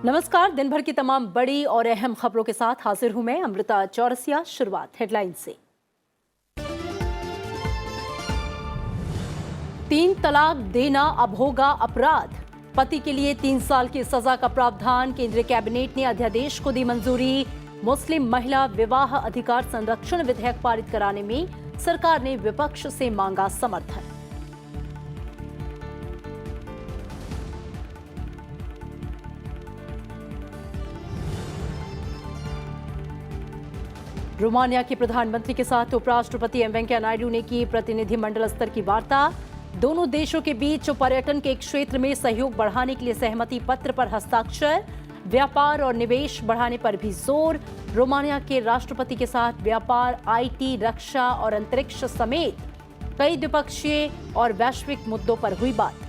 नमस्कार। दिन भर की तमाम बड़ी और अहम खबरों के साथ हाजिर हूं मैं अमृता चौरसिया। शुरुआत हेडलाइन से। 3 तलाक देना अब होगा अपराध। पति के लिए 3 साल की सजा का प्रावधान। केंद्रीय कैबिनेट ने अध्यादेश को दी मंजूरी। मुस्लिम महिला विवाह अधिकार संरक्षण विधेयक पारित कराने में सरकार ने विपक्ष से मांगा समर्थन। रोमानिया के प्रधानमंत्री के साथ उपराष्ट्रपति एम वेंकैया नायडू ने की प्रतिनिधिमंडल स्तर की वार्ता। दोनों देशों के बीच पर्यटन के क्षेत्र में सहयोग बढ़ाने के लिए सहमति पत्र पर हस्ताक्षर। व्यापार और निवेश बढ़ाने पर भी जोर। रोमानिया के राष्ट्रपति के साथ व्यापार, आईटी, रक्षा और अंतरिक्ष समेत कई द्विपक्षीय और वैश्विक मुद्दों पर हुई बात।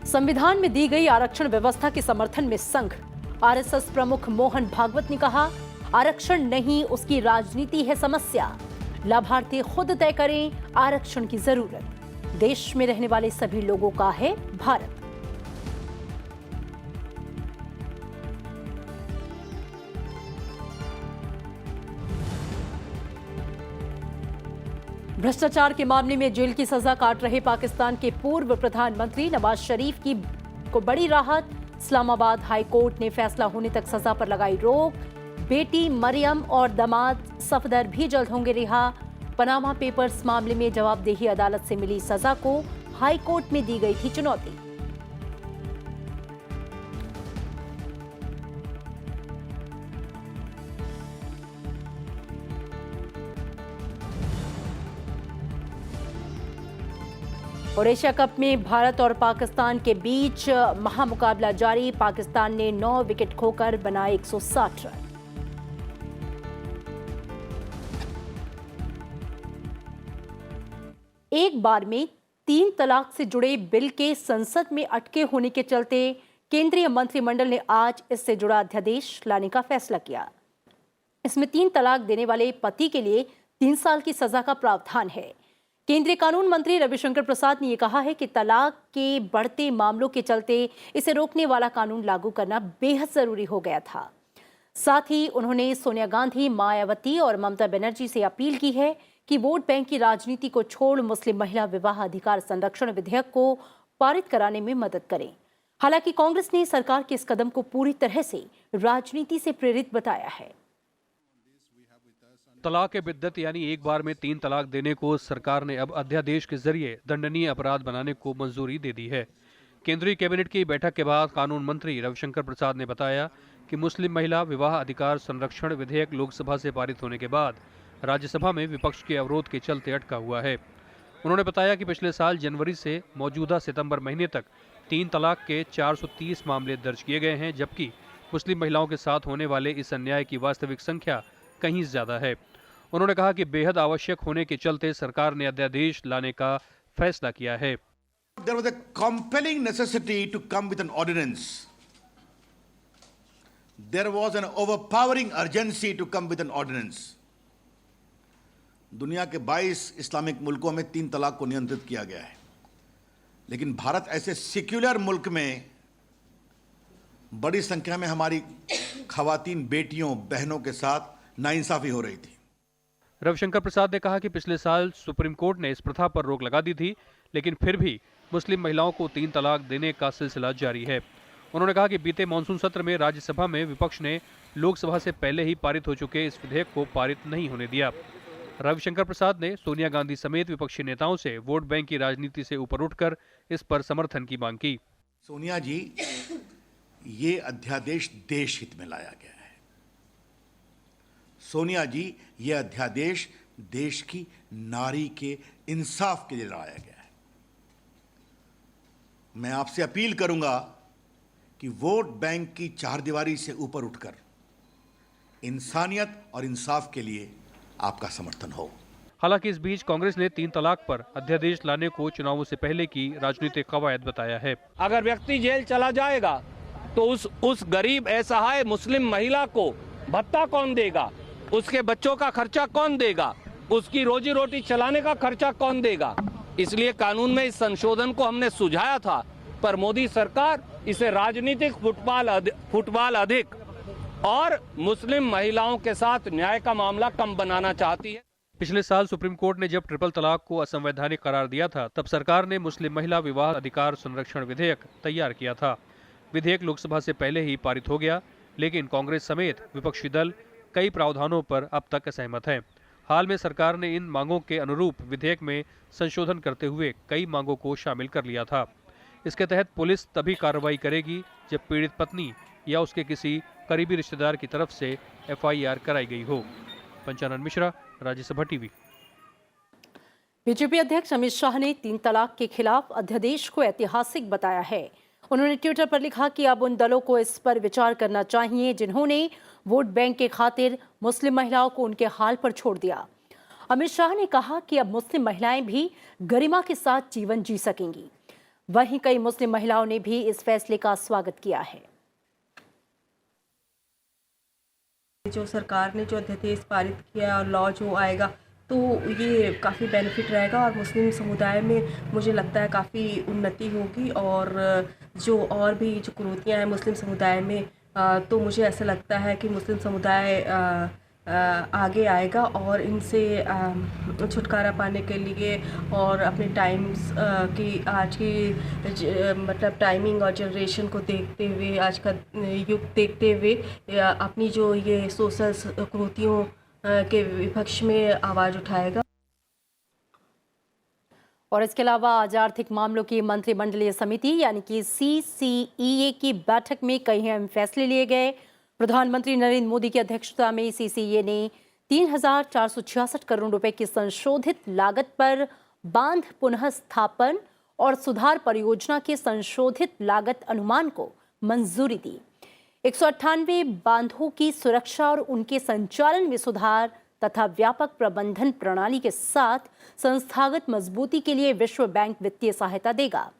संविधान में दी गई आरक्षण व्यवस्था के समर्थन में संघ। आरएसएस प्रमुख मोहन भागवत ने कहा, आरक्षण नहीं उसकी राजनीति है समस्या। लाभार्थी खुद तय करें आरक्षण की जरूरत। देश में रहने वाले सभी लोगों का है भारत। भ्रष्टाचार के मामले में जेल की सजा काट रहे पाकिस्तान के पूर्व प्रधानमंत्री नवाज शरीफ को बड़ी राहत। इस्लामाबाद हाई कोर्ट ने फैसला होने तक सजा पर लगाई रोक। बेटी मरियम और दामाद सफदर भी जल्द होंगे रिहा। पनामा पेपर्स मामले में जवाबदेही अदालत से मिली सजा को हाई कोर्ट में दी गई थी चुनौती। और एशिया कप में भारत और पाकिस्तान के बीच महामुकाबला जारी। पाकिस्तान ने 9 विकेट खोकर बनाए 160 रन। एक बार में 3 तलाक से जुड़े बिल के संसद में अटके होने के चलते केंद्रीय मंत्रिमंडल ने आज इससे जुड़ा अध्यादेश लाने का फैसला किया। इसमें 3 तलाक देने वाले पति के लिए 3 साल की सजा का प्रावधान है। केंद्रीय कानून मंत्री रविशंकर प्रसाद ने यह कहा है कि तलाक के बढ़ते मामलों के चलते इसे रोकने वाला कानून लागू करना बेहद जरूरी हो गया था। साथ ही उन्होंने सोनिया गांधी, मायावती और ममता बनर्जी से अपील की है कि वोट बैंक की राजनीति को छोड़ मुस्लिम महिला विवाह अधिकार संरक्षण विधेयक को पारित कराने में मदद करें। हालांकि कांग्रेस ने सरकार के इस कदम को पूरी तरह से राजनीति से प्रेरित बताया है। तलाक बिद्दत यानी एक बार में 3 तलाक देने को सरकार ने अब अध्यादेश के जरिए दंडनीय अपराध बनाने को मंजूरी दे दी है। केंद्रीय कैबिनेट की बैठक के बाद कानून मंत्री रविशंकर प्रसाद ने बताया कि मुस्लिम महिला विवाह अधिकार संरक्षण विधेयक लोकसभा से पारित होने के बाद राज्यसभा में विपक्ष के अवरोध के चलते अटका हुआ है। उन्होंने बताया कि पिछले साल जनवरी से मौजूदा सितंबर महीने तक 3 तलाक के 430 मामले दर्ज किए गए हैं, जबकि मुस्लिम महिलाओं के साथ होने वाले इस अन्याय की वास्तविक संख्या कहीं ज्यादा है। उन्होंने कहा कि बेहद आवश्यक होने के चलते सरकार ने अध्यादेश लाने का फैसला किया है। There was a compelling necessity to come with an ordinance. There was an overpowering urgency to come with an ordinance. दुनिया के 22 इस्लामिक मुल्कों में 3 तलाक को नियंत्रित किया गया है, लेकिन भारत ऐसे सेक्युलर मुल्क में बड़ी संख्या में हमारी खवातीन बेटियों बहनों के साथ नाइंसाफी हो रही थी। रविशंकर प्रसाद ने कहा कि पिछले साल सुप्रीम कोर्ट ने इस प्रथा पर रोक लगा दी थी, लेकिन फिर भी मुस्लिम महिलाओं को 3 तलाक देने का सिलसिला जारी है। उन्होंने कहा कि बीते मानसून सत्र में राज्यसभा में विपक्ष ने लोकसभा से पहले ही पारित हो चुके इस विधेयक को पारित नहीं होने दिया। रविशंकर प्रसाद ने सोनिया गांधी समेत विपक्षी नेताओं से वोट बैंक की राजनीति से ऊपर उठकर इस पर समर्थन की मांग की। सोनिया जी, ये अध्यादेश देश हित में लाया गया है। सोनिया जी, ये अध्यादेश देश की नारी के इंसाफ के लिए लाया गया है। मैं आपसे अपील करूंगा कि वोट बैंक की चारदीवारी से ऊपर उठकर इंसानियत और इंसाफ के लिए आपका समर्थन हो। हालांकि इस बीच कांग्रेस ने 3 तलाक पर अध्यादेश लाने को चुनावों से पहले की राजनीतिक कवायद बताया है। अगर व्यक्ति जेल चला जाएगा तो उस गरीब असहाय मुस्लिम महिला को भत्ता कौन देगा, उसके बच्चों का खर्चा कौन देगा? उसकी रोजी रोटी चलाने का खर्चा कौन देगा? इसलिए कानून में इस संशोधन को हमने सुझाया था, पर मोदी सरकार इसे राजनीतिक फुटबॉल अधिक और मुस्लिम महिलाओं के साथ न्याय का मामला कम बनाना चाहती है। पिछले साल सुप्रीम कोर्ट ने जब ट्रिपल तलाक को असंवैधानिक करार दिया था, तब सरकार ने मुस्लिम महिला विवाह अधिकार संरक्षण विधेयक तैयार किया था। विधेयक लोकसभा से पहले ही पारित हो गया, लेकिन कांग्रेस समेत विपक्षी दल कई प्रावधानों पर अब तक असहमत हैं। हाल में सरकार ने इन मांगों के अनुरूप विधेयक में संशोधन करते हुए कई मांगों को शामिल कर लिया था। इसके तहत पुलिस तभी कार्रवाई करेगी जब पीड़ित पत्नी या उसके किसी करीबी रिश्तेदार की तरफ से FIR कराई गई हो। पंचानन मिश्रा, राज्यसभा टीवी। बीजेपी अध्यक्ष अमित शाह ने 3 तलाक के खिलाफ अध्यादेश को ऐतिहासिक बताया है। उन्होंने ट्विटर पर लिखा कि अब उन दलों को इस पर विचार करना चाहिए जिन्होंने वोट बैंक के खातिर मुस्लिम महिलाओं को उनके हाल पर छोड़ दिया। अमित शाह ने कहा कि अब मुस्लिम महिलाएं भी गरिमा के साथ जीवन जी सकेंगी। वहीं कई मुस्लिम महिलाओं ने भी इस फैसले का स्वागत किया है। जो सरकार ने जो अध्यादेश पारित किया और लॉ जो आएगा तो ये काफ़ी बेनिफिट रहेगा और मुस्लिम समुदाय में मुझे लगता है काफ़ी उन्नति होगी और जो और भी जो कुरीतियाँ हैं मुस्लिम समुदाय में तो मुझे ऐसा लगता है कि मुस्लिम समुदाय आगे आएगा और इनसे छुटकारा पाने के लिए और अपने टाइम्स की आज की मतलब टाइमिंग और जनरेशन को देखते हुए आज का युग देखते हुए अपनी जो ये सोशल कुरीतियों के विपक्ष में आवाज़ उठाएगा। और इसके अलावा आज आर्थिक मामलों की मंत्रिमंडलीय समिति यानी कि CCEA की बैठक में कई अहम फैसले लिए गए। प्रधानमंत्री नरेंद्र मोदी की अध्यक्षता में CCEA ने 3,466 करोड़ रुपए की संशोधित लागत पर बांध पुनः स्थापन और सुधार परियोजना के संशोधित लागत अनुमान को मंजूरी दी। 198 बांधों की सुरक्षा और उनके संचालन में सुधार तथा व्यापक प्रबंधन प्रणाली के साथ संस्थागत मजबूती के लिए विश्व बैंक वित्तीय सहायता देगा।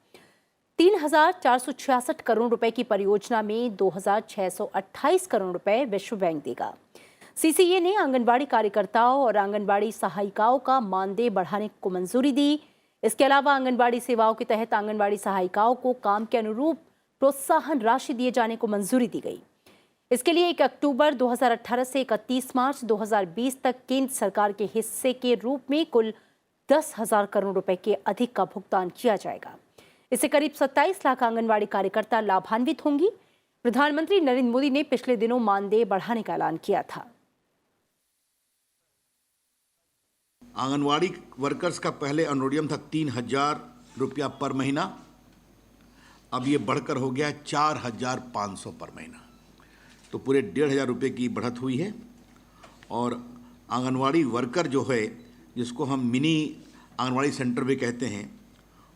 3,466 करोड़ रुपए की परियोजना में 2,628 करोड़ रुपए विश्व बैंक देगा। CCEA ने आंगनबाड़ी कार्यकर्ताओं और आंगनबाड़ी सहायिकाओं का मानदेय बढ़ाने को मंजूरी दी। इसके अलावा आंगनबाड़ी सेवाओं के तहत आंगनबाड़ी सहायिकाओं को काम के अनुरूप प्रोत्साहन राशि दिए जाने को मंजूरी दी गई। इसके लिए 1 अक्टूबर 2018 से 31 मार्च 2020 तक केंद्र सरकार के हिस्से के रूप में कुल 10,000 करोड़ रुपए के अधिक का भुगतान किया जाएगा। इससे करीब 27 लाख आंगनबाड़ी कार्यकर्ता लाभान्वित होंगी। प्रधानमंत्री नरेंद्र मोदी ने पिछले दिनों मानदेय बढ़ाने का ऐलान किया था। आंगनवाड़ी वर्कर्स का पहले अनुरोडियम था 3,000 रुपया पर महीना, अब ये बढ़कर हो गया 4,500 पर महीना, तो पूरे 1,500 रुपये की बढ़त हुई है। और आंगनवाड़ी वर्कर जो है, जिसको हम मिनी आंगनवाड़ी सेंटर भी कहते हैं,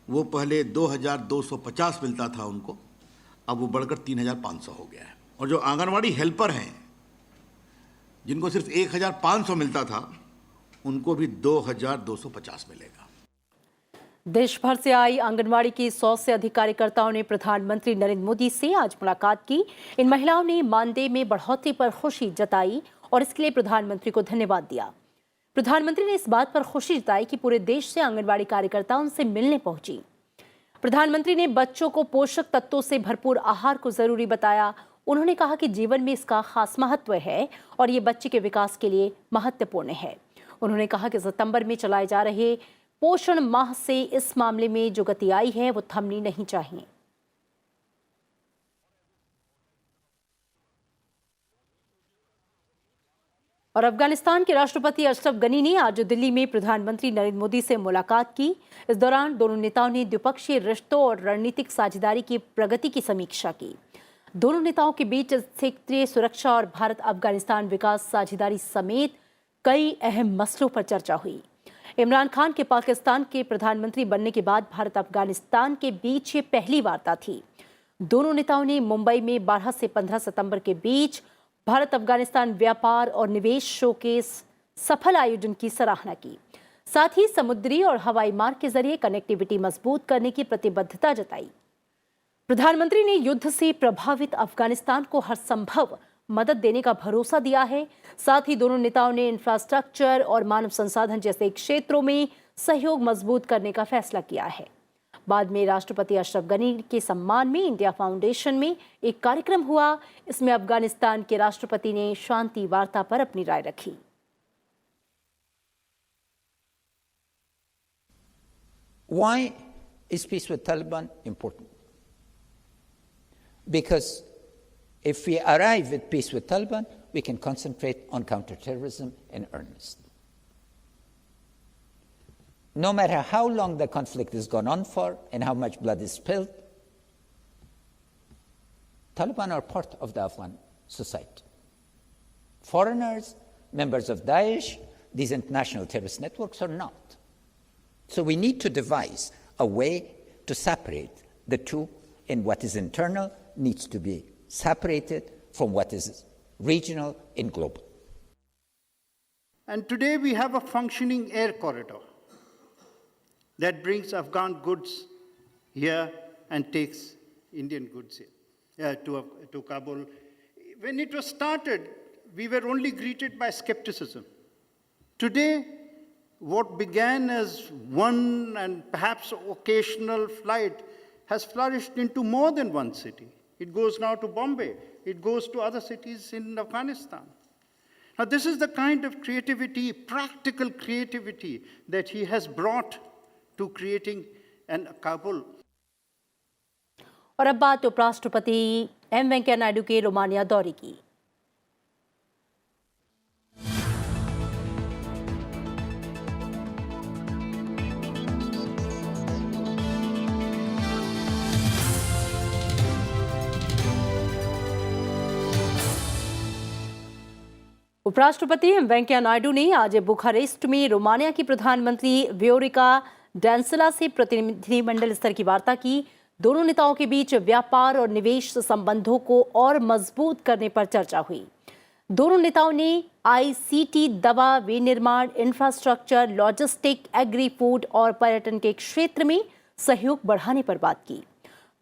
वो पहले 2,250 मिलता था उनको, अब वो बढ़कर 3,500 हो गया है। और जो आंगनवाड़ी हेल्पर हैं, जिनको सिर्फ 1,500 मिलता था, उनको भी 2,250 मिलेगा। देश भर से आई आंगनबाड़ी की 100 से अधिक कार्यकर्ताओं ने प्रधानमंत्री नरेंद्र मोदी से आज मुलाकात की। इन महिलाओं ने मानदेय में बढ़ोतरी पर खुशी जताई और इसके लिए प्रधानमंत्री को धन्यवाद दिया। प्रधानमंत्री ने इस बात पर खुशी जताई कि पूरे देश से आंगनबाड़ी कार्यकर्ता उनसे मिलने पहुंची। प्रधानमंत्री ने बच्चों को पोषक तत्वों से भरपूर आहार को जरूरी बताया। उन्होंने कहा कि जीवन में इसका खास महत्व है और ये बच्चे के विकास के लिए महत्वपूर्ण है। उन्होंने कहा कि सितंबर में चलाए जा रहे पोषण माह से इस मामले में जो गति आई है वो थमनी नहीं चाहिए। और अफगानिस्तान के राष्ट्रपति अशरफ गनी ने आज दिल्ली में प्रधानमंत्री नरेंद्र मोदी से मुलाकात की। इस दौरान दोनों नेताओं ने द्विपक्षीय रिश्तों और रणनीतिक साझेदारी की प्रगति की समीक्षा की। दोनों नेताओं के बीच क्षेत्रीय सुरक्षा और भारत अफगानिस्तान विकास साझेदारी समेत कई अहम मसलों पर चर्चा हुई। इमरान खान के पाकिस्तान के प्रधानमंत्री बनने के बाद भारत अफगानिस्तान के बीच ये पहली वार्ता थी। दोनों नेताओं ने मुंबई में 12 से 15 सितंबर के बीच भारत अफगानिस्तान व्यापार और निवेश शोकेस सफल आयोजन की सराहना की। साथ ही समुद्री और हवाई मार्ग के जरिए कनेक्टिविटी मजबूत करने की प्रतिबद्धता जताई। प्रधानमंत्री ने युद्ध से प्रभावित अफगानिस्तान को हर संभव मदद देने का भरोसा दिया है। साथ ही दोनों नेताओं ने इंफ्रास्ट्रक्चर और मानव संसाधन जैसे क्षेत्रों में सहयोग मजबूत करने का फैसला किया है। बाद में राष्ट्रपति अशरफ गनी के सम्मान में इंडिया फाउंडेशन में एक कार्यक्रम हुआ। इसमें अफगानिस्तान के राष्ट्रपति ने शांति वार्ता पर अपनी राय रखी। Why is peace with Taliban important? Because if we arrive at peace with Taliban, we can concentrate on counterterrorism in earnest. No matter how long the conflict has gone on for and how much blood is spilled, Taliban are part of the Afghan society. Foreigners, members of Daesh, these international terrorist networks are not. So we need to devise a way to separate the two, and what is internal needs to be separated from what is regional and global. And today we have a functioning air corridor that brings Afghan goods here and takes Indian goods here, to Kabul. When it was started, we were only greeted by skepticism. Today, what began as one and perhaps occasional flight has flourished into more than one city. It goes now to Bombay. It goes to other cities in Afghanistan. Now, this is the kind of creativity, practical creativity, that he has brought to creating an Kabul. और अब बात उपराष्ट्रपति M Venkaiah Naidu के Romania दौरे की। उपराष्ट्रपति M Venkaiah Naidu ने आज बुखारेस्ट में रोमानिया की प्रधानमंत्री वियोरिका डैंसिला से प्रतिनिधिमंडल स्तर की वार्ता की। दोनों नेताओं के बीच व्यापार और निवेश संबंधों को और मजबूत करने पर चर्चा हुई। दोनों नेताओं ने आईसीटी, दवा, विनिर्माण, इंफ्रास्ट्रक्चर, लॉजिस्टिक, एग्री फूड और पर्यटन के क्षेत्र में सहयोग बढ़ाने पर बात की।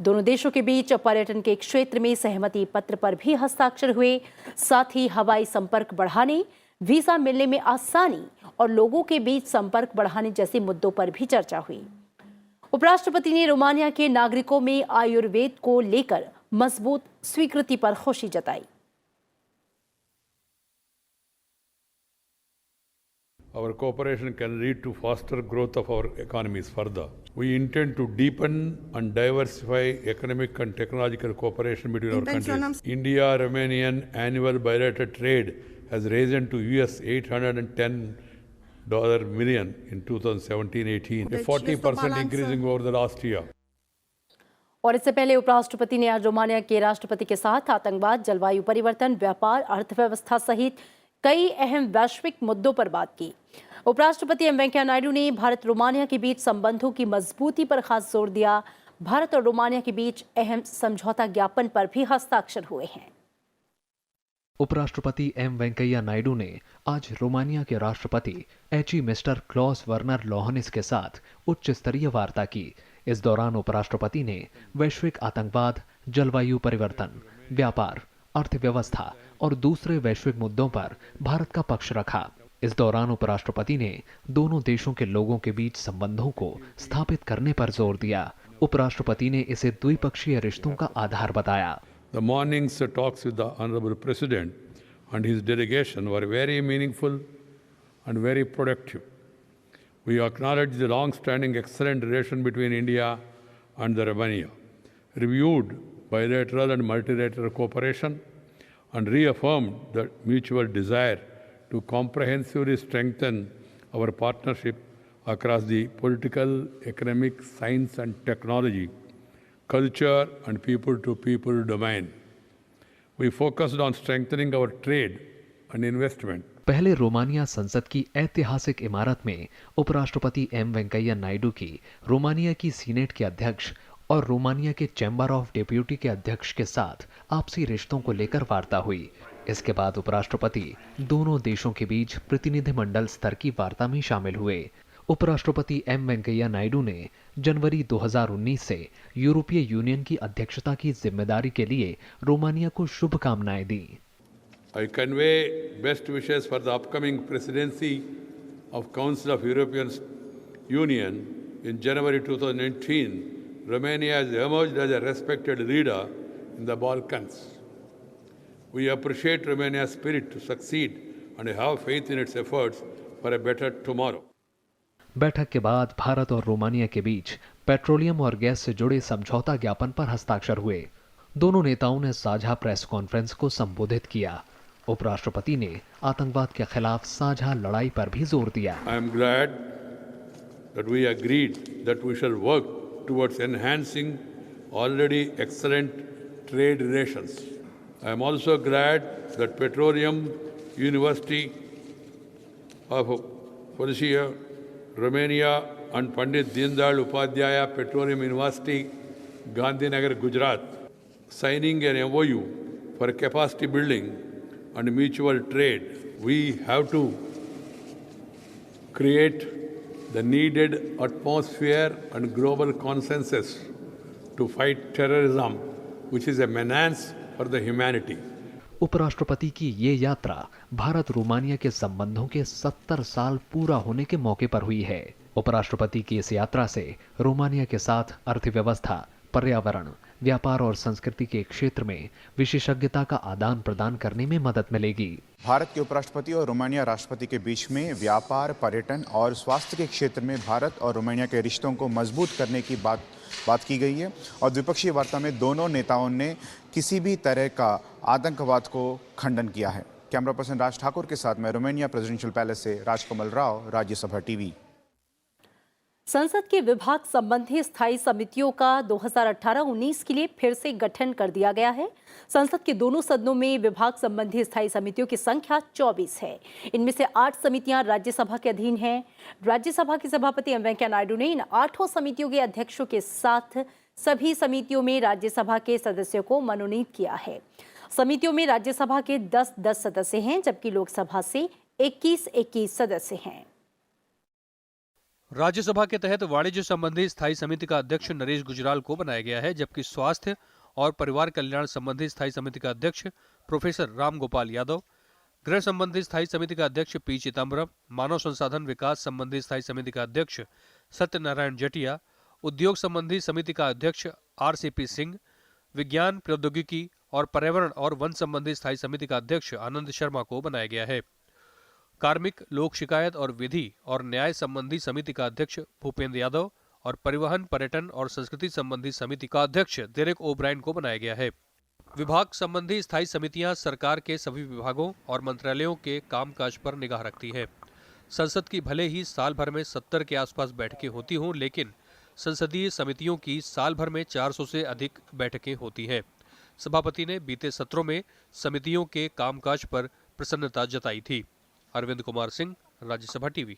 दोनों देशों के बीच पर्यटन के क्षेत्र में सहमति पत्र पर भी हस्ताक्षर हुए। साथ ही हवाई संपर्क बढ़ाने, वीजा मिलने में आसानी और लोगों के बीच संपर्क बढ़ाने जैसे मुद्दों पर भी चर्चा हुई। उपराष्ट्रपति ने रोमानिया के नागरिकों में आयुर्वेद को लेकर मजबूत स्वीकृति पर खुशी जताई। Our cooperation can lead to faster growth of our economies further. We intend to deepen and diversify economic and technological cooperation between our countries. India-Romanian annual bilateral trade has risen to US $810 million in 2017-18, a 40% increasing over the last year. और इससे पहले उपराष्ट्रपति ने आज Romania के राष्ट्रपति के साथ आतंकवाद, जलवायु परिवर्तन, व्यापार, अर्थव्यवस्था सहित कई अहम वैश्विक मुद्दों पर बात की। उपराष्ट्रपति एम वेंकैया नायडू ने भारत रोमानिया के बीच संबंधों की मजबूती पर खास जोर दिया। भारत और रोमानिया के बीच अहम समझौता ज्ञापन पर भी हस्ताक्षर हुए हैं। उपराष्ट्रपति एम वेंकैया नायडू ने आज रोमानिया के राष्ट्रपति एचई मिस्टर क्लॉस वर्नर लोहानिस के साथ उच्च स्तरीय वार्ता की। इस दौरान उपराष्ट्रपति ने वैश्विक आतंकवाद, जलवायु परिवर्तन, व्यापार, अर्थव्यवस्था और दूसरे वैश्विक मुद्दों पर भारत का पक्ष रखा। इस दौरान उपराष्ट्रपति ने दोनों देशों के लोगों के बीच संबंधों को स्थापित करने पर जोर दिया। उपराष्ट्रपति ने इसे द्विपक्षीय रिश्तों का आधार बताया। The morning's talks with the Honorable President and his delegation were very meaningful and very productive. We acknowledge the long-standing excellent relation between India and the Romania, reviewed bilateral and multilateral cooperation, and reaffirmed the mutual desire to comprehensively strengthen our partnership across the political, economic, science and technology, culture and people-to-people domain. We focused on strengthening our trade and investment. पहले Romania संसद की ऐतिहासिक इमारत में उपराष्ट्रपति M Venkaiah Naidu की Romania की senate के अध्यक्ष और रोमानिया के चैम्बर ऑफ डेप्यूटी के अध्यक्ष के साथ आपसी रिश्तों को लेकर वार्ता हुई। इसके बाद उपराष्ट्रपति दोनों देशों के बीच प्रतिनिधिमंडल स्तर की वार्ता में शामिल हुए। उपराष्ट्रपति एम वेंकैया नायडू ने जनवरी 2019 से यूरोपीय यूनियन की अध्यक्षता की जिम्मेदारी के लिए रोमानिया को शुभकामनाएं दी। I convey best wishes for the upcoming presidency of Council of European Union in January 2019. Romania has emerged as a respected leader in the Balkans. We appreciate Romania's spirit to succeed and have faith in its efforts for a better tomorrow. बैठक के बाद भारत और Romania के बीच petroleum और gas से जुड़े समझौता ज्ञापन पर हस्ताक्षर हुए। दोनों नेताओं ने साझा प्रेस कॉन्फ्रेंस को संबोधित किया। उपराष्ट्रपति ने आतंकवाद के खिलाफ साझा लड़ाई पर भी जोर दिया। I am glad that we agreed that we shall work towards enhancing already excellent trade relations. I am also glad that Petroleum University of Policia, Romania and Pandit Deendayal Upadhyaya Petroleum University, Gandhinagar, Gujarat, signing an MOU for capacity building and mutual trade. We have to create the needed atmosphere and global consensus to fight terrorism, which is a menace for the humanity. उपराष्ट्रपति की ये यात्रा Bharat Romania के संबंधों के 70 साल पूरा होने के मौके पर हुई है। उपराष्ट्रपति की इस यात्रा से रोमानिया के साथ अर्थव्यवस्था, पर्यावरण, व्यापार और संस्कृति के क्षेत्र में विशेषज्ञता का आदान प्रदान करने में मदद मिलेगी। भारत के उपराष्ट्रपति और रोमानिया राष्ट्रपति के बीच में व्यापार, पर्यटन और स्वास्थ्य के क्षेत्र में भारत और रोमानिया के रिश्तों को मजबूत करने की बात की गई है और द्विपक्षीय वार्ता में दोनों नेताओं ने किसी भी तरह का आतंकवाद को खंडन किया है। कैमरा पर्सन राज ठाकुर के साथ मैं रोमानिया प्रेसिडेंशियल पैलेस से राजकमल राव, राज्यसभा टीवी। संसद के विभाग संबंधी स्थायी समितियों का 2018-19 के लिए फिर से गठन कर दिया गया है। संसद के दोनों सदनों में विभाग संबंधी स्थायी समितियों की संख्या 24 है। इनमें से 8 समितियां राज्यसभा के अधीन हैं। राज्यसभा के सभापति एम वेंकैया नायडू ने इन 8 समितियों के अध्यक्षों के साथ सभी समितियों में राज्यसभा के सदस्यों को मनोनीत किया है। समितियों में राज्यसभा के 10-10 सदस्य हैं, जबकि लोकसभा से 21-21 सदस्य हैं। राज्यसभा के तहत वाणिज्य संबंधी स्थायी समिति का अध्यक्ष नरेश गुजराल को बनाया गया है, जबकि स्वास्थ्य और परिवार कल्याण संबंधी स्थायी समिति का अध्यक्ष प्रोफेसर राम गोपाल यादव, गृह संबंधी स्थायी समिति का अध्यक्ष पी चिदम्बरम, मानव संसाधन विकास संबंधी स्थायी समिति का अध्यक्ष सत्यनारायण जटिया, उद्योग संबंधी समिति का अध्यक्ष RCP सिंह, विज्ञान, प्रौद्योगिकी और पर्यावरण और वन संबंधी स्थायी समिति का अध्यक्ष आनंद शर्मा को बनाया गया है। कार्मिक, लोक शिकायत और विधि और न्याय संबंधी समिति का अध्यक्ष भूपेंद्र यादव और परिवहन, पर्यटन और संस्कृति संबंधी समिति का अध्यक्ष डेरेक ओब्रायन को बनाया गया है। विभाग संबंधी स्थायी समितियां सरकार के सभी विभागों और मंत्रालयों के कामकाज पर निगाह रखती हैं। संसद की भले ही साल भर में 70 के आसपास बैठकें होती हों, लेकिन संसदीय समितियों की साल भर में 400 से अधिक बैठकें होती हैं। सभापति ने बीते सत्रों में समितियों के कामकाज पर प्रसन्नता जताई थी। अरविंद कुमार सिंह, राज्यसभा टीवी।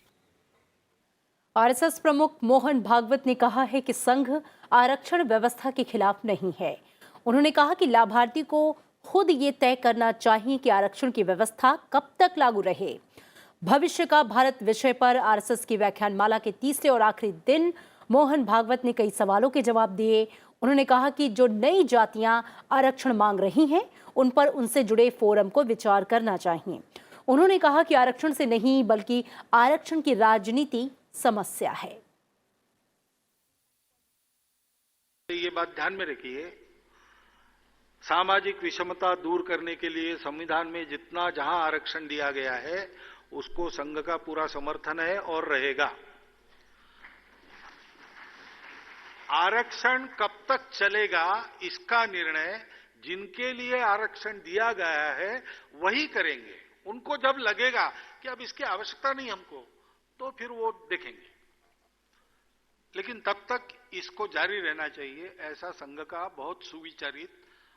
आरएसएस प्रमुख मोहन भागवत ने कहा है कि संघ आरक्षण व्यवस्था के खिलाफ नहीं है। उन्होंने कहा कि लाभार्थी को खुद ये तय करना चाहिए कि आरक्षण की व्यवस्था कब तक लागू रहे। भविष्य का भारत विषय पर आरएसएस की व्याख्यानमाला के तीसरे और आखिरी दिन मोहन भागवत ने कई सवालों के जवाब दिए। उन्होंने कहा कि जो नई जातियां आरक्षण मांग रही हैं, उन पर उनसे जुड़े फोरम को विचार करना चाहिए। उन्होंने कहा कि आरक्षण से नहीं, बल्कि आरक्षण की राजनीति समस्या है। ये बात ध्यान में रखिए, सामाजिक विषमता दूर करने के लिए संविधान में जितना जहां आरक्षण दिया गया है, उसको संघ का पूरा समर्थन है और रहेगा। आरक्षण कब तक चलेगा, इसका निर्णय जिनके लिए आरक्षण दिया गया है वही करेंगे। उनको जब लगेगा कि अब इसकी आवश्यकता नहीं हमको, तो फिर वो देखेंगे, लेकिन तब तक इसको जारी रहना चाहिए। ऐसा संघ का बहुत सुविचारित,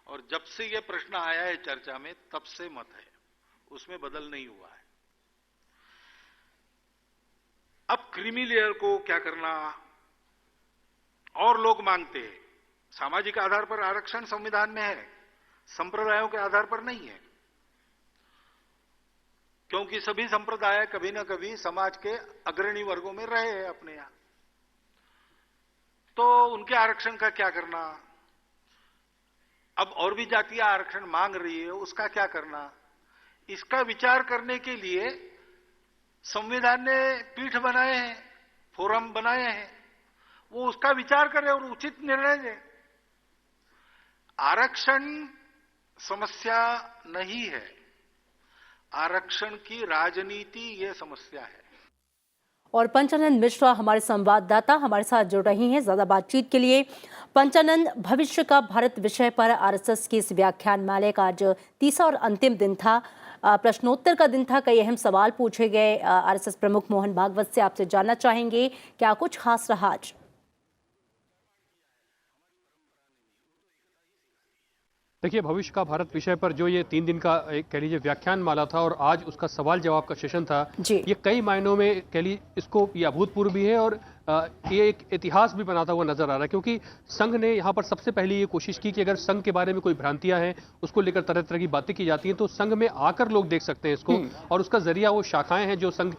और जब से ये प्रश्न आया है चर्चा में तब से मत है, उसमें बदल नहीं हुआ है। अब क्रीमी लेयर को क्या करना, और लोग मांगते हैं सामाजिक आधार पर आरक्षण संविधान में है, संप्रदायों के आधार पर नहीं है, क्योंकि सभी संप्रदाय कभी ना कभी समाज के अग्रणी वर्गों में रहे हैं अपने यहां, तो उनके आरक्षण का क्या करना। अब और भी जातियां आरक्षण मांग रही है, उसका क्या करना, इसका विचार करने के लिए संविधान ने पीठ बनाए हैं, फोरम बनाए हैं, वो उसका विचार करें और उचित निर्णय दें। आरक्षण समस्या नहीं है, आरक्षण की राजनीति ये समस्या है। और पंचानंद मिश्रा हमारे संवाददाता हमारे साथ जुड़ रही हैं ज्यादा बातचीत के लिए। पंचानंद, भविष्य का भारत विषय पर आरएसएस की इस व्याख्यानमाला का आज तीसरा और अंतिम दिन था, प्रश्नोत्तर का दिन था। कई अहम सवाल पूछे गए। आरएसएस प्रमुख मोहन भागवत से आपसे जानना चाहेंगे क्या कुछ खास रहा आज? देखिए, भविष्य का भारत विषय पर जो ये 3 दिन का कह लीजिए व्याख्यानमाला था और आज उसका सवाल जवाब का सेशन था, ये कई मायनों में कह लीजिए इसको ये अभूतपूर्व भी है और ये एक इतिहास भी बनाता हुआ नजर आ रहा है, क्योंकि संघ ने यहाँ पर सबसे पहले ये कोशिश की कि अगर संघ के बारे में कोई भ्रांतियां हैं, उसको लेकर तरह तरह की बातें की जाती हैं, तो संघ में आकर लोग देख सकते हैं इसको, और उसका जरिया वो शाखाएं हैं जो संघ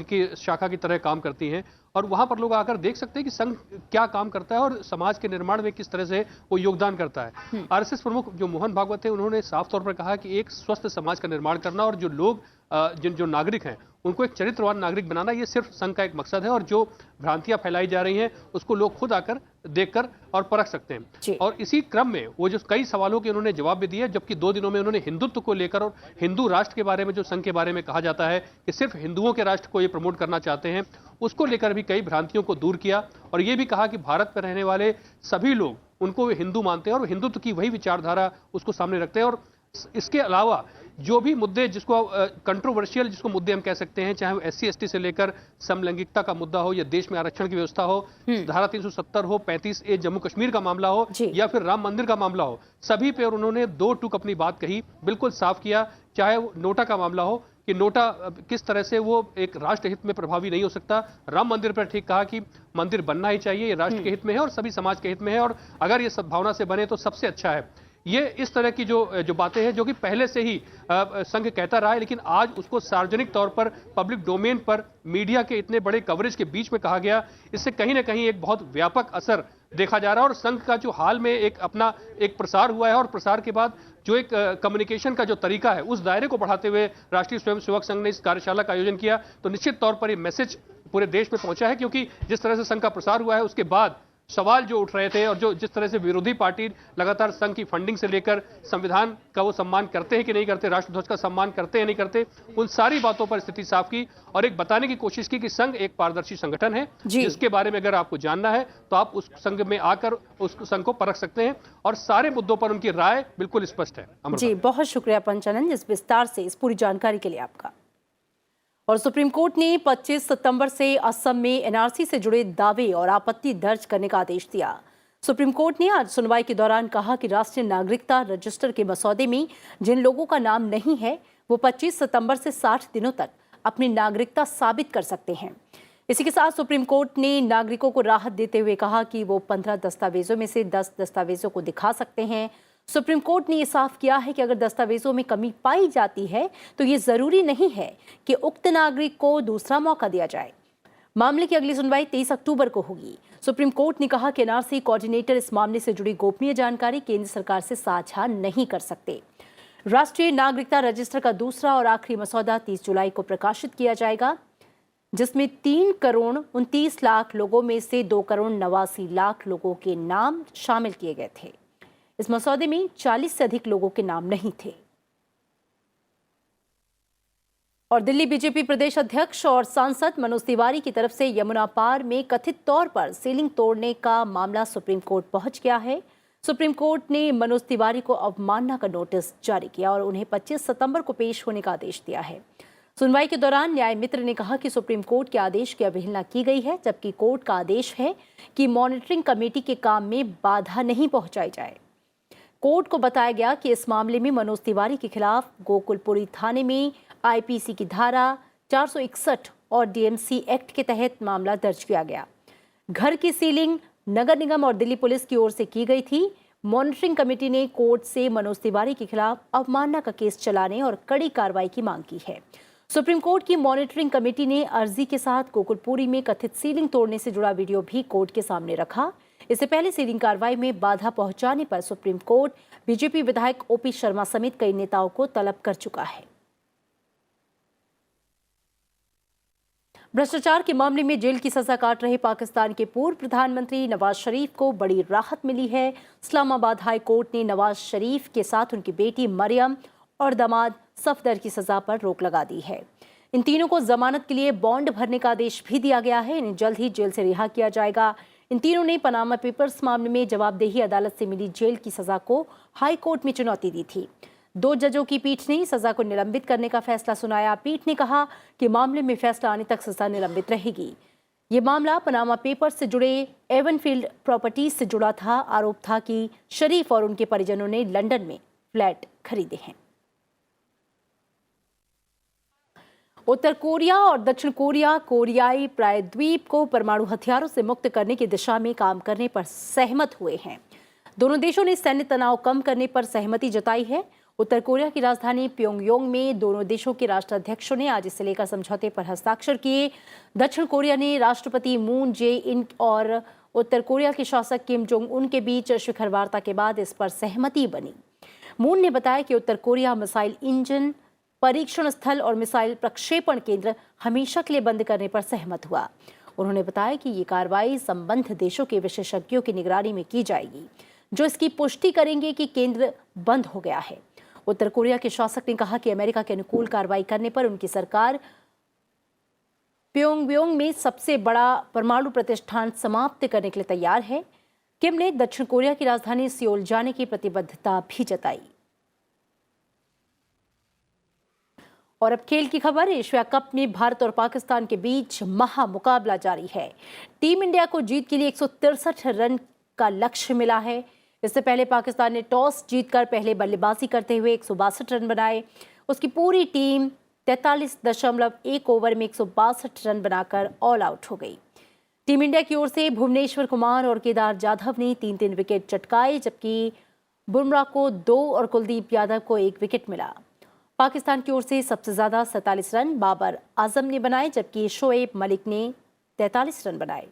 की शाखा की तरह काम करती हैं, और वहां पर लोग आकर देख सकते हैं कि संघ क्या काम करता है और समाज के निर्माण में किस तरह से वो योगदान करता है। आरएसएस प्रमुख जो मोहन भागवत है, उन्होंने साफ तौर पर कहा कि एक स्वस्थ समाज का निर्माण करना और जो लोग जो नागरिक हैं उनको एक चरित्रवान नागरिक बनाना, ये सिर्फ संघ का एक मकसद है, और जो भ्रांतियां फैलाई जा रही हैं उसको लोग खुद आकर देखकर और परख सकते हैं। और इसी क्रम में वो जो कई सवालों के उन्होंने जवाब भी दिए, जबकि 2 दिनों में उन्होंने हिंदुत्व को लेकर और हिंदू राष्ट्र के बारे में जो संघ के बारे में कहा जाता है कि सिर्फ हिंदुओं के राष्ट्र को ये प्रमोट करना चाहते हैं, उसको लेकर भी कई भ्रांतियों को दूर किया, और ये भी कहा कि भारत में रहने वाले सभी लोग उनको हिंदू मानते हैं और हिंदुत्व की वही विचारधारा उसको सामने रखते हैं। और इसके अलावा जो भी मुद्दे जिसको कंट्रोवर्शियल जिसको मुद्दे हम कह सकते हैं, चाहे वो SC/ST से लेकर समलैंगिकता का मुद्दा हो या देश में आरक्षण की व्यवस्था हो, धारा 370 हो, 35A जम्मू कश्मीर का मामला हो या फिर राम मंदिर का मामला हो, सभी पे और उन्होंने 2 टूक अपनी बात कही, बिल्कुल साफ किया। चाहे वो नोटा का मामला हो कि नोटा किस तरह से वो एक राष्ट्र हित में प्रभावी नहीं हो सकता, राम मंदिर पर ठीक कहा कि मंदिर बनना ही चाहिए, ये राष्ट्र के हित में है और सभी समाज के हित में है, और अगर ये सद्भावना से बने तो सबसे अच्छा है। ये इस तरह की जो बातें हैं जो कि पहले से ही संघ कहता रहा है, लेकिन आज उसको सार्वजनिक तौर पर पब्लिक डोमेन पर मीडिया के इतने बड़े कवरेज के बीच में कहा गया, इससे कहीं ना कहीं एक बहुत व्यापक असर देखा जा रहा है। और संघ का जो हाल में एक प्रसार हुआ है, और प्रसार के बाद जो एक कम्युनिकेशन का जो तरीका है उस दायरे को बढ़ाते हुए राष्ट्रीय स्वयंसेवक संघ ने इस कार्यशाला का आयोजन किया, तो निश्चित तौर पर ये मैसेज पूरे देश में पहुंचा है, क्योंकि जिस तरह से संघ का प्रसार हुआ है उसके बाद सवाल जो उठ रहे थे और जो जिस तरह से विरोधी पार्टी लगातार संघ की फंडिंग से लेकर संविधान का वो सम्मान करते हैं कि नहीं करते, राष्ट्रध्वज का सम्मान करते हैं नहीं करते, उन सारी बातों पर स्थिति साफ की और एक बताने की कोशिश की कि संघ एक पारदर्शी संगठन है, जिसके बारे में अगर आपको जानना है तो आप उस संघ में आकर उस संघ को परख सकते हैं, और सारे मुद्दों पर उनकी राय बिल्कुल स्पष्ट है। जी, बहुत शुक्रिया पंचानंद इस विस्तार से, इस पूरी जानकारी के लिए आपका। और सुप्रीम कोर्ट ने 25 सितंबर से असम में एनआरसी से जुड़े दावे और आपत्ति दर्ज करने का आदेश दिया। सुप्रीम कोर्ट ने आज सुनवाई के दौरान कहा कि राष्ट्रीय नागरिकता रजिस्टर के मसौदे में जिन लोगों का नाम नहीं है वो 25 सितंबर से 60 दिनों तक अपनी नागरिकता साबित कर सकते हैं। इसी के साथ सुप्रीम कोर्ट ने नागरिकों को राहत देते हुए कहा कि वो 15 दस्तावेजों में से 10 दस्तावेजों को दिखा सकते हैं। सुप्रीम कोर्ट ने ये साफ किया है कि अगर दस्तावेजों में कमी पाई जाती है तो ये जरूरी नहीं है कि उक्त नागरिक को दूसरा मौका दिया जाए। मामले की अगली सुनवाई 23 अक्टूबर को होगी। सुप्रीम कोर्ट ने कहा कि एनआरसी कोऑर्डिनेटर इस मामले से जुड़ी गोपनीय जानकारी केंद्र सरकार से साझा नहीं कर सकते। राष्ट्रीय नागरिकता रजिस्टर का दूसरा और आखिरी मसौदा 30 जुलाई को प्रकाशित किया जाएगा, जिसमें 3 करोड़ 29 लाख लोगों में से 2 करोड़ 89 लाख लोगों के नाम शामिल किए गए थे। इस मसौदे में 40 से अधिक लोगों के नाम नहीं थे। और दिल्ली बीजेपी प्रदेश अध्यक्ष और सांसद मनोज तिवारी की तरफ से यमुना पार में कथित तौर पर सीलिंग तोड़ने का मामला सुप्रीम कोर्ट पहुंच गया है। सुप्रीम कोर्ट ने मनोज तिवारी को अवमानना का नोटिस जारी किया और उन्हें 25 सितंबर को पेश होने का आदेश दिया है। सुनवाई के दौरान न्याय मित्र ने कहा कि सुप्रीम कोर्ट के आदेश की अवहेलना की गई है, जबकि कोर्ट का आदेश है कि मॉनिटरिंग कमेटी के काम में बाधा नहीं पहुंचाई जाए। कोर्ट को बताया गया कि इस मामले में मनोज तिवारी के खिलाफ गोकुलपुरी थाने में आईपीसी की धारा 461 और डीएमसी एक्ट के तहत मामला दर्ज किया गया। घर की सीलिंग नगर निगम और दिल्ली पुलिस की ओर से की गई थी। मॉनिटरिंग कमेटी ने कोर्ट से मनोज तिवारी के खिलाफ अवमानना का केस चलाने और कड़ी कार्रवाई की मांग की है। सुप्रीम कोर्ट की मॉनिटरिंग कमेटी ने अर्जी के साथ गोकुलपुरी में कथित सीलिंग तोड़ने से जुड़ा वीडियो भी कोर्ट के सामने रखा। इससे पहले सीलिंग कार्रवाई में बाधा पहुंचाने पर सुप्रीम कोर्ट बीजेपी विधायक ओपी शर्मा समेत कई नेताओं को तलब कर चुका है। भ्रष्टाचार के मामले में जेल की सजा काट रहे पाकिस्तान के पूर्व प्रधानमंत्री नवाज शरीफ को बड़ी राहत मिली है। इस्लामाबाद हाई कोर्ट ने नवाज शरीफ के साथ उनकी बेटी मरियम और दामाद सफदर की सजा पर रोक लगा दी है। इन तीनों को जमानत के लिए बॉन्ड भरने का आदेश भी दिया गया है। इन्हें जल्द ही जेल से रिहा किया जाएगा। इन तीनों ने पनामा पेपर्स मामले में जवाबदेही अदालत से मिली जेल की सजा को हाई कोर्ट में चुनौती दी थी। 2 जजों की पीठ ने सजा को निलंबित करने का फैसला सुनाया। पीठ ने कहा कि मामले में फैसला आने तक सजा निलंबित रहेगी। ये मामला पनामा पेपर से जुड़े एवनफील्ड प्रॉपर्टीज से जुड़ा था। आरोप था कि शरीफ और उनके परिजनों ने लंदन में फ्लैट खरीदे हैं। उत्तर कोरिया और दक्षिण कोरिया कोरियाई प्रायद्वीप को परमाणु हथियारों से मुक्त करने की दिशा में काम करने पर सहमत हुए हैं। दोनों देशों ने सैन्य तनाव कम करने पर सहमति जताई है। उत्तर कोरिया की राजधानी प्योंगयांग में दोनों देशों के राष्ट्राध्यक्षों ने आज इसे लेकर समझौते पर हस्ताक्षर किए। दक्षिण कोरिया ने राष्ट्रपति मून जे इन और उत्तर कोरिया के शासक किम जोंग उन के बीच शिखर वार्ता के बाद इस पर सहमति बनी। मून ने बताया कि उत्तर कोरिया मिसाइल इंजन, परीक्षण स्थल और मिसाइल प्रक्षेपण केंद्र हमेशा के लिए बंद करने पर सहमत हुआ। उन्होंने बताया कि ये कार्रवाई संबद्ध देशों के विशेषज्ञों की निगरानी में की जाएगी, जो इसकी पुष्टि करेंगे कि केंद्र बंद हो गया है। उत्तर कोरिया के शासक ने कहा कि अमेरिका के अनुकूल कार्रवाई करने पर उनकी सरकार प्योंगयांग में सबसे बड़ा परमाणु प्रतिष्ठान समाप्त करने के लिए तैयार है। किम ने दक्षिण कोरिया की राजधानी सियोल जाने की प्रतिबद्धता भी जताई। और अब खेल की खबर। एशिया कप में भारत और पाकिस्तान के बीच महामुकाबला जारी है। टीम इंडिया को जीत के लिए 163 रन का लक्ष्य मिला है। इससे पहले पाकिस्तान ने टॉस जीतकर पहले बल्लेबाजी करते हुए 162 रन बनाए। उसकी पूरी टीम 43.1 ओवर में 162 रन बनाकर ऑल आउट हो गई। टीम इंडिया की ओर से भुवनेश्वर कुमार और केदार जाधव ने 3-3 विकेट चटकाए, जबकि बुमराह को 2 और कुलदीप यादव को 1 विकेट मिला। पाकिस्तान की ओर से सबसे ज्यादा 47 रन बाबर आजम ने बनाए, जबकि शोएब मलिक ने 43 रन बनाए।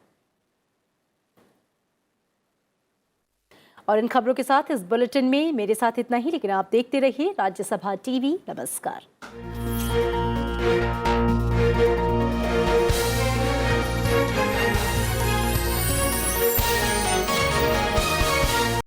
और इन खबरों के साथ इस बुलेटिन में मेरे साथ इतना ही, लेकिन आप देखते रहिए राज्यसभा टीवी। नमस्कार।